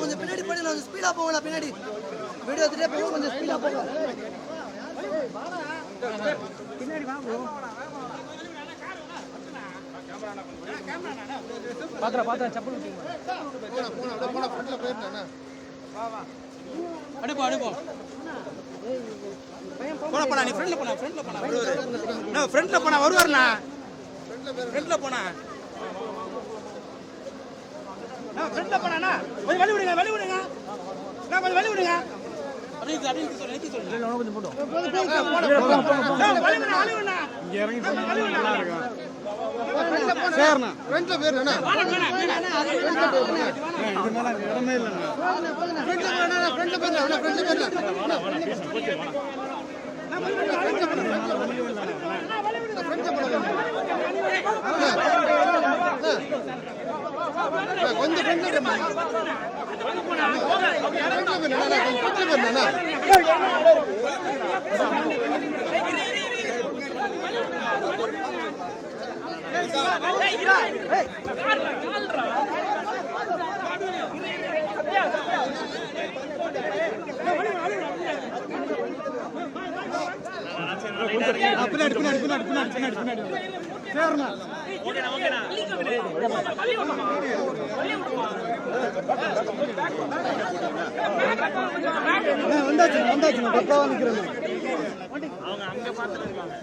கொஞ்சம் பின்னாடி போய் கொஞ்சம் ஸ்பீடா போகலாம். பின்னாடி வீடியோ எடுத்துட்டே போக கொஞ்சம் ஸ்பீடா போகலாம். பின்னாடி வாங்க. பாத்திர செப்பல் அனுப்போ போனா நீ ஃப்ரெண்ட்ல போனா வருவாருண்ணா. ஃப்ரெண்ட்ல போனா ஃப்ரெண்ட்ல போனா கொஞ்சம் வழி விடுங்க கொஞ்சம் வழி விடுங்க. அப்படின்னு சொல்லு கொஞ்சம் போட்டோம் இங்க இறங்கி நல்லா இருக்கும். சேர்ண்ணா ஃப்ரெண்ட்ல பேர் என்ன இது மேல இடமே இல்லைண்ணா. ஃப்ரெண்ட்ல பேர் வந்தாச்சு பக்காவா நிக்கிறேன். அவங்க அங்க பாத்துட்டு இருக்காங்க.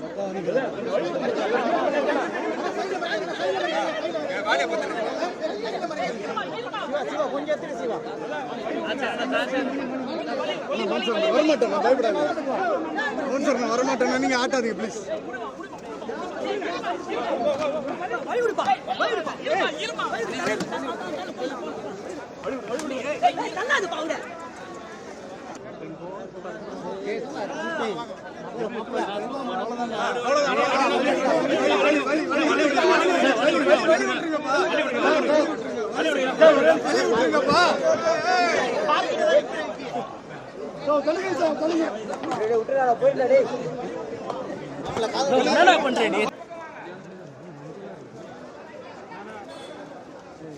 பக்காவா நிக்கிறேன். வரமாட்டேன் நீங்க ஆட்டாதீங்க ப்ளீஸ்.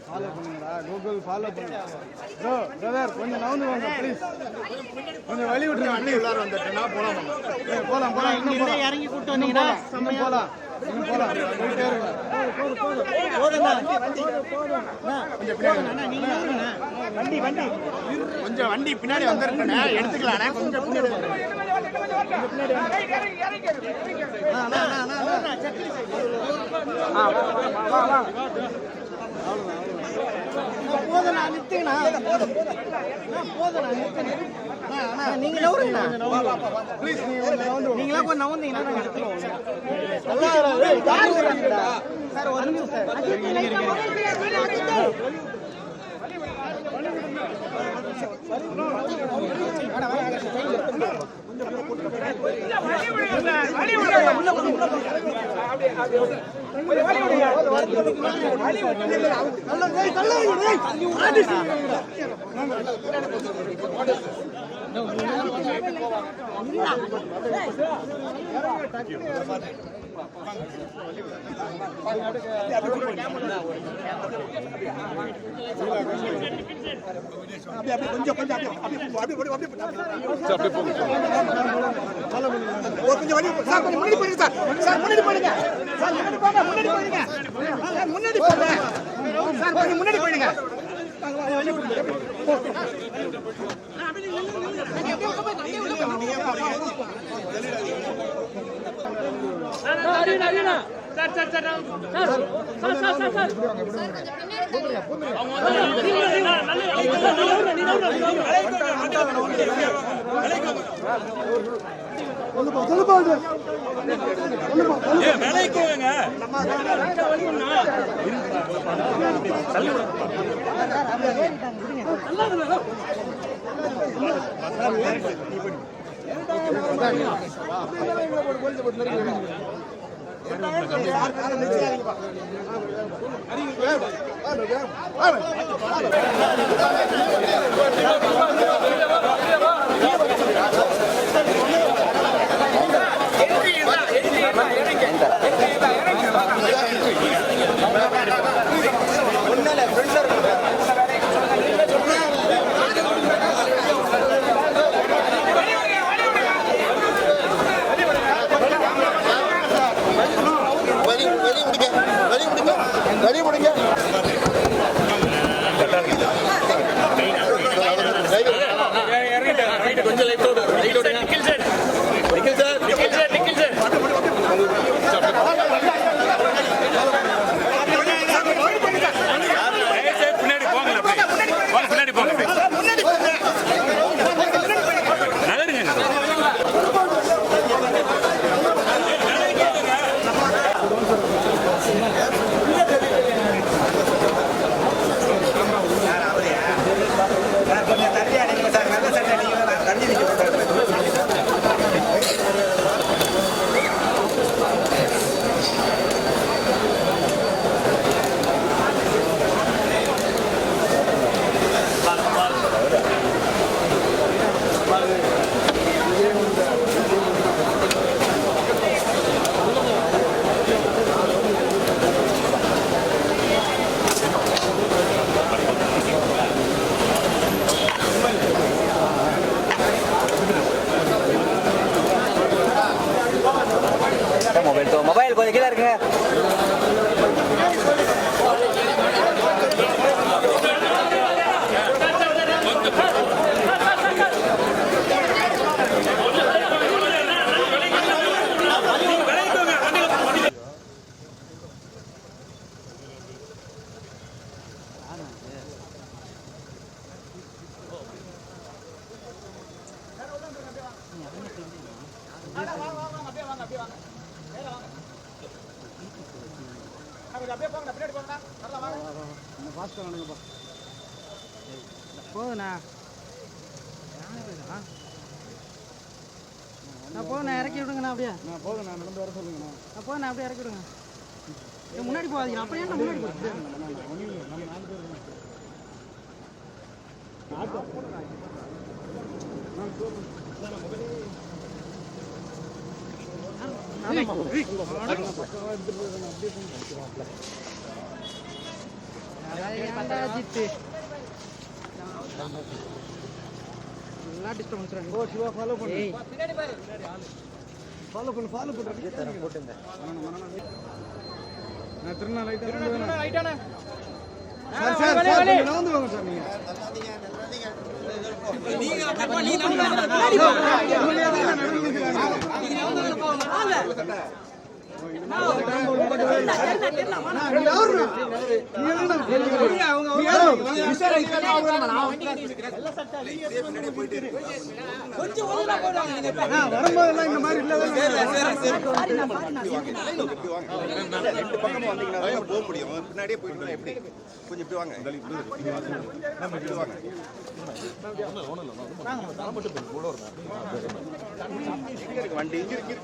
ஃபாலோ பண்ணுங்கடா, கூகுள் ஃபாலோ பண்ணுங்க. ப்ரோ பிரதர் கொஞ்சம் நவுந்து வாங்க ப்ளீஸ். கொஞ்சம் வழி விட்டுருங்க. வண்டி உள்ளார வந்துட்டேன்னா போலாம் இன்னும் போலாம். இறங்கி கூட்டி வந்தீங்கன்னா போலாம் போயிட்டே இருங்க. கொஞ்சம் வண்டி பின்னாடி வந்துருக்கேண்ணே, எடுத்துக்கலாண்ணே. கொஞ்சம் பின்னாடி முன்னாடி போயிடுங்க. மொபைல் கொஞ்சம் கீழே இருக்குங்க. போதுண்ணா போதுண்ணா இறக்கி விடுங்கண்ணா அப்படியே போதுண்ணா நடந்து வர சொல்லுங்கண்ணா போதுண்ணா அப்படியே இறக்கி விடுங்க. முன்னாடி போகாதீங்க அப்படியே முன்னாடி போகுது. வரும்போதெல்லாம் இந்த மாதிரி இல்ல போக முடியும். பின்னாடியே போயிட்டு எப்படி கொஞ்சம் இப்படி வாங்க. வண்டி இங்க இருக்கு.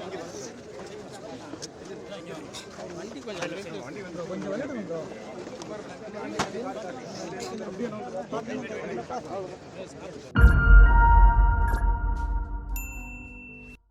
வண்டி கொஞ்சம்